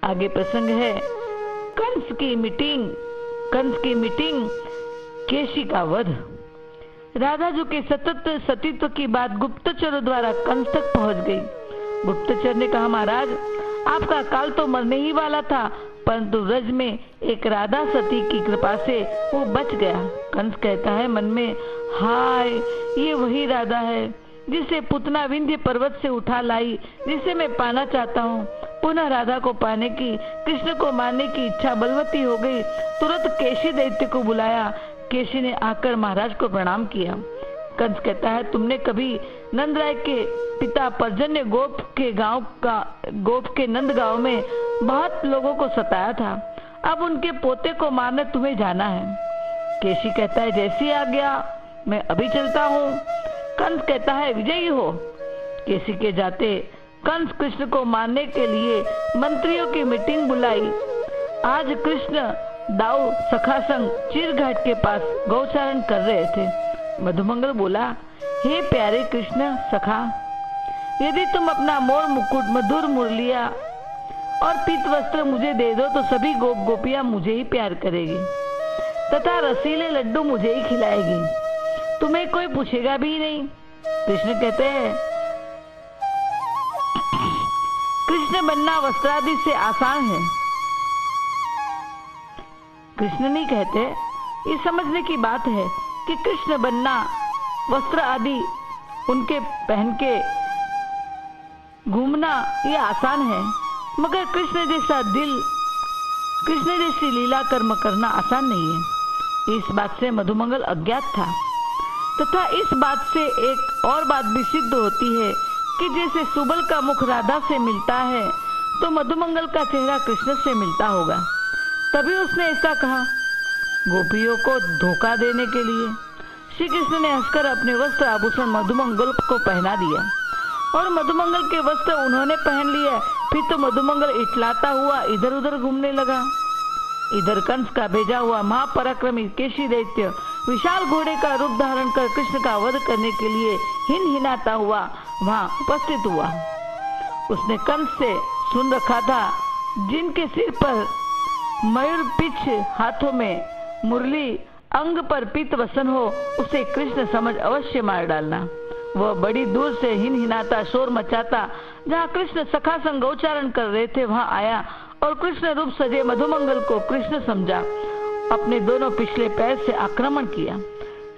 आगे प्रसंग है कंस की मीटिंग, केशी का वध। राधा जो के सतत सतीत्व की बात गुप्तचरों द्वारा कंस तक पहुंच गई। गुप्तचर ने कहा, महाराज आपका काल तो मरने ही वाला था, परंतु रज में एक राधा सती की कृपा से वो बच गया। कंस कहता है मन में, हाय ये वही राधा है जिसे पुतना विंध्य पर्वत से उठा लाई, जिसे मैं पाना चाहता हूँ। पुनः राधा को पाने की, कृष्ण को मारने की इच्छा बलवती हो गई। तुरंत केशी दैत्य को बुलाया। केशी ने आकर महाराज को प्रणाम किया। कंस कहता है, तुमने कभी नंदराय के पिता पर्जन्य गोप के नंद गांव में बहुत लोगों को सताया था, अब उनके पोते को मारने तुम्हें जाना है। केशी कहता है, जैसी आज्ञा, मैं अभी चलता हूँ। कंस कहता है, विजयी हो। केशी के जाते कंस कृष्ण को मारने के लिए मंत्रियों की मीटिंग बुलाई। आज कृष्ण दाऊ सखा संग चीरघाट के पास गौचारण कर रहे थे। मधुमंगल बोला, हे प्यारे कृष्ण सखा, यदि तुम अपना मोर मुकुट, मधुर मुरलिया और पीत वस्त्र मुझे दे दो तो सभी गोप गोपियां मुझे ही प्यार करेगी तथा रसीले लड्डू मुझे ही खिलाएगी, तुम्हें कोई पूछेगा भी नहीं। कृष्ण कहते हैं, कृष्ण बनना वस्त्रादि से आसान है। कृष्ण नहीं कहते, ये समझने की बात है कि कृष्ण बनना, वस्त्र आदि उनके पहन के घूमना ये आसान है, मगर कृष्ण जैसा दिल, कृष्ण जैसी लीला कर्म करना आसान नहीं है। इस बात से मधुमंगल अज्ञात था तथा इस बात से एक और बात भी सिद्ध होती है कि जैसे सुबल का मुख राधा से मिलता है तो मधुमंगल का चेहरा कृष्ण से मिलता होगा। तभी उसने ऐसा कहा। गोपियों को धोखा देने के लिए श्री कृष्ण ने हंसकर अपने वस्त्र आभूषण मधुमंगल को पहना दिया और मधुमंगल के वस्त्र उन्होंने पहन लिया। फिर तो मधुमंगल इटलाता हुआ इधर उधर घूमने लगा। इधर कंस का भेजा हुआ महापराक्रमी केशी दैत्य विशाल घोड़े का रूप धारण कर कृष्ण का वध करने के लिए हिनहिनाता हुआ वहां उपस्थित हुआ। उसने कंस से सुन रखा था, जिनके सिर पर मयूर पिछ, हाथों में मुरली, अंग पर पीत वसन हो, उसे कृष्ण समझ अवश्य मार डालना। वह बड़ी दूर से हिनहिनाता शोर मचाता जहाँ कृष्ण सखा संग गौचारण कर रहे थे वहां आया और कृष्ण रूप सजे मधुमंगल को कृष्ण समझा, अपने दोनों पिछले पैर से आक्रमण किया।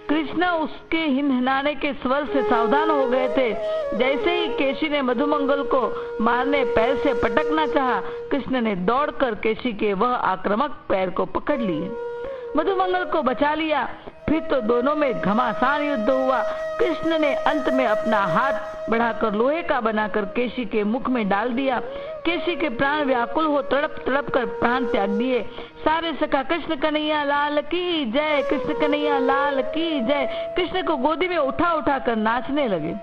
कृष्ण उसके हिनहिनाने के स्वर से सावधान हो गए थे। जैसे ही केशी ने मधुमंगल को मारने पैर से पटकना चाहा, कृष्ण ने दौड़कर केशी के वह आक्रामक पैर को पकड़ लिए, मधुमंगल को बचा लिया। फिर तो दोनों में घमासान युद्ध हुआ। कृष्ण ने अंत में अपना हाथ बढ़ाकर लोहे का बनाकर केशी के मुख में डाल दिया। केशी के प्राण व्याकुल हो तड़प तड़प कर प्राण त्याग दिए। सारे सखा कृष्ण कन्हैया लाल की जय, कृष्ण कन्हैया लाल की जय, कृष्ण को गोदी में उठा उठा कर नाचने लगे।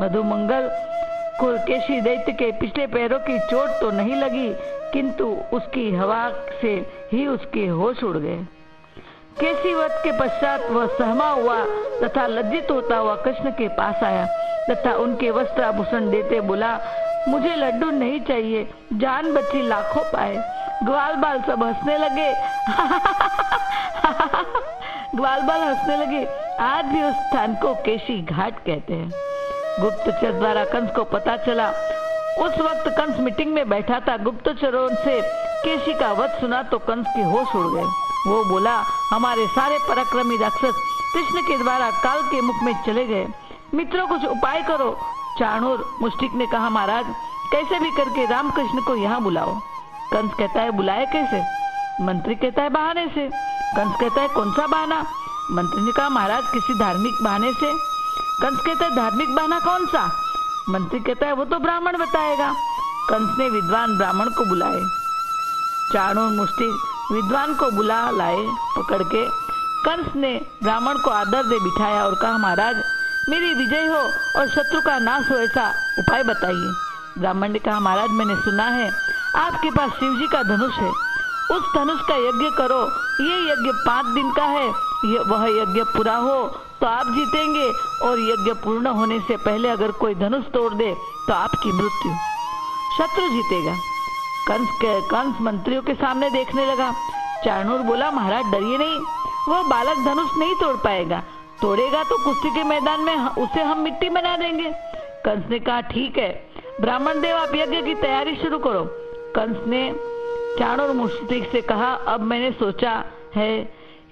मधुमंगल को केशी दैत्य के पिछले पैरों की चोट तो नहीं लगी, किंतु उसकी हवा से ही उसके होश उड़ गए। केशी वध के पश्चात वह सहमा हुआ तथा लज्जित होता हुआ कृष्ण के पास आया तथा उनके वस्त्र आभूषण देते बोला, मुझे लड्डू नहीं चाहिए, जान बची लाखों पाए। ग्वाल बाल सब हंसने लगे। ग्वाल बाल हंसने लगे। आज भी उस स्थान को केशी घाट कहते हैं। गुप्तचर द्वारा कंस को पता चला। उस वक्त कंस मीटिंग में बैठा था। गुप्तचरों से केशी का वध सुना तो कंस के होश उड़ गए। वो बोला, हमारे सारे पराक्रमी राक्षस कृष्ण के द्वारा काल के मुख में चले गए, मित्रों कुछ उपाय करो। चाणूर मुष्टिक ने कहा, महाराज कैसे भी करके रामकृष्ण को यहाँ बुलाओ। कंस कहता है, बुलाए कैसे? मंत्री कहता है, बहाने से। कंस कहता है, कौन सा बहाना? मंत्री ने कहा, महाराज किसी धार्मिक बहाने से। कंस कहता है, धार्मिक बहाना कौन सा? मंत्री कहता है, वो तो ब्राह्मण बताएगा। कंस ने विद्वान ब्राह्मण को बुलाए। चाणूर मुष्टिक विद्वान को बुला लाए पकड़ के। कंस ने ब्राह्मण को आदर दे बिठाया और कहा, महाराज मेरी विजय हो और शत्रु का नाश हो ऐसा उपाय बताइए। ब्राह्मण ने कहा, महाराज मैंने सुना है आपके पास शिव जी का धनुष है, उस धनुष का यज्ञ करो। ये यज्ञ 5 दिन का है। वह यज्ञ पूरा हो तो आप जीतेंगे और यज्ञ पूर्ण होने से पहले अगर कोई धनुष तोड़ दे तो आपकी मृत्यु, शत्रु जीतेगा। कंस मंत्रियों के सामने देखने लगा। चाणूर बोला, महाराज डरिए नहीं, वह बालक धनुष नहीं तोड़ पाएगा, तोड़ेगा तो कुश्ती के मैदान में उसे हम मिट्टी बना देंगे। कंस ने कहा, ठीक है ब्राह्मण देव, आप यज्ञ की तैयारी शुरू करो। कंस ने चाणूर मुश्तिक से कहा, अब मैंने सोचा है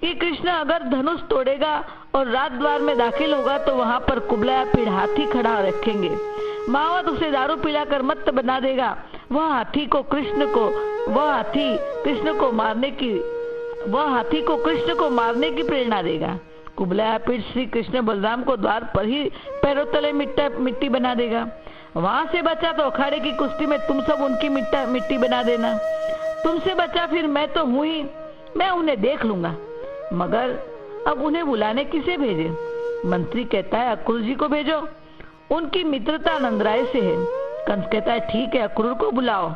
कि कृष्ण अगर धनुष तोड़ेगा और राज द्वार में दाखिल होगा तो वहां पर कुबलाया पीड़ हाथी खड़ा रखेंगे। मावत उसे दारू पिलाकर मत्त बना देगा। वह हाथी को कृष्ण को मारने की प्रेरणा देगा। कुबलाया पीड़ श्री कृष्ण बलराम को द्वार पर ही पैरों तले मिट्टी बना देगा। वहां से बचा तो अखाड़े की कुश्ती में तुम सब उनकी मिट्टी बना देना। तुमसे बचा फिर मैं तो हूं ही, मैं उन्हें देख लूंगा। मगर अब उन्हें बुलाने किसे भेजे? मंत्री कहता है, अक्रूर जी को भेजो, उनकी मित्रता नंदराय से है। कंस कहता है, ठीक है अक्रूर को बुलाओ।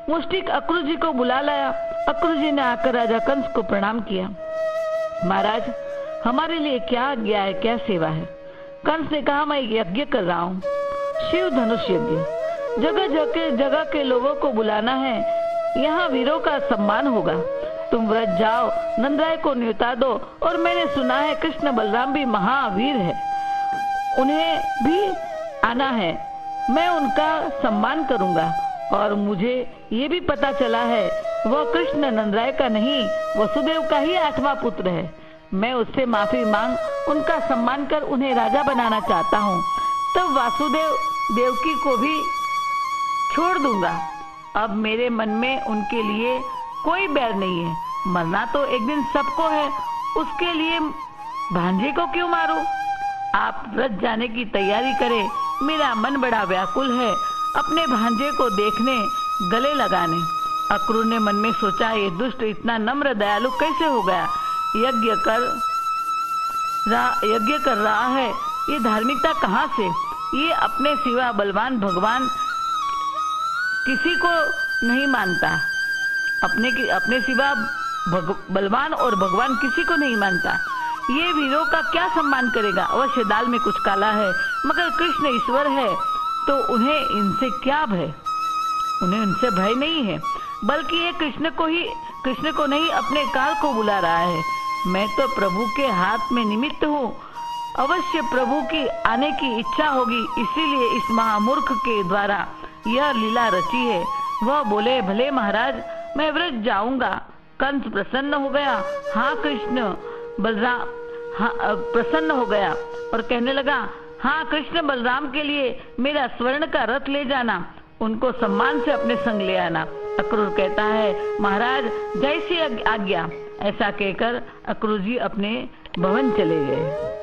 मुष्टिक अक्रूर जी को बुला लाया। अक्रूर जी ने आकर राजा कंस को प्रणाम किया। महाराज हमारे लिए क्या आज्ञा है, क्या सेवा है? कंस ने कहा, मैं यज्ञ कर रहा हूँ, शिव धनुष यज्ञ। जगह के लोगों को बुलाना है, यहाँ वीरों का सम्मान होगा। तुम व्रत जाओ, नंदराय को न्योता दो, और मैंने सुना है कृष्ण बलराम भी महावीर है, उन्हें भी आना है, मैं उनका सम्मान करूंगा। और मुझे ये भी पता चला है वह कृष्ण नंदराय का नहीं, वसुदेव का ही 8वां पुत्र है। मैं उससे माफी मांग उनका सम्मान कर उन्हें राजा बनाना चाहता हूँ। तब वासुदेव देवकी को भी छोड़ दूंगा। अब मेरे मन में उनके लिए कोई बैर नहीं है। मरना तो एक दिन सबको है, उसके लिए भांजे को क्यों मारो? आप व्रत जाने की तैयारी करें, मेरा मन बड़ा व्याकुल है अपने भांजे को देखने, गले लगाने। अक्रूर ने मन में सोचा, ये दुष्ट इतना नम्र दयालु कैसे हो गया? यज्ञ कर रहा है, ये धार्मिकता कहाँ से? ये अपने सिवा बलवान भगवान किसी को नहीं मानता, अपने सिवा बलवान और भगवान किसी को नहीं मानता। ये वीरों का क्या सम्मान करेगा? अवश्य दाल में कुछ काला है, मगर कृष्ण ईश्वर है तो उन्हें इनसे क्या भय? उन्हें इनसे भय नहीं है, बल्कि ये कृष्ण को नहीं अपने काल को बुला रहा है। मैं तो प्रभु के हाथ में निमित्त हूँ, अवश्य प्रभु की आने की इच्छा होगी, इसीलिए इस महामूर्ख के द्वारा यह लीला रची है। वह बोले, भले महाराज मैं व्रत जाऊंगा। कंस प्रसन्न हो गया। हाँ कृष्ण बलराम प्रसन्न हो गया और कहने लगा, हाँ कृष्ण बलराम के लिए मेरा स्वर्ण का रथ ले जाना, उनको सम्मान से अपने संग ले आना। अक्रूर कहता है, महाराज जैसी आज्ञा। ऐसा कहकर अक्रूर जी अपने भवन चले गए।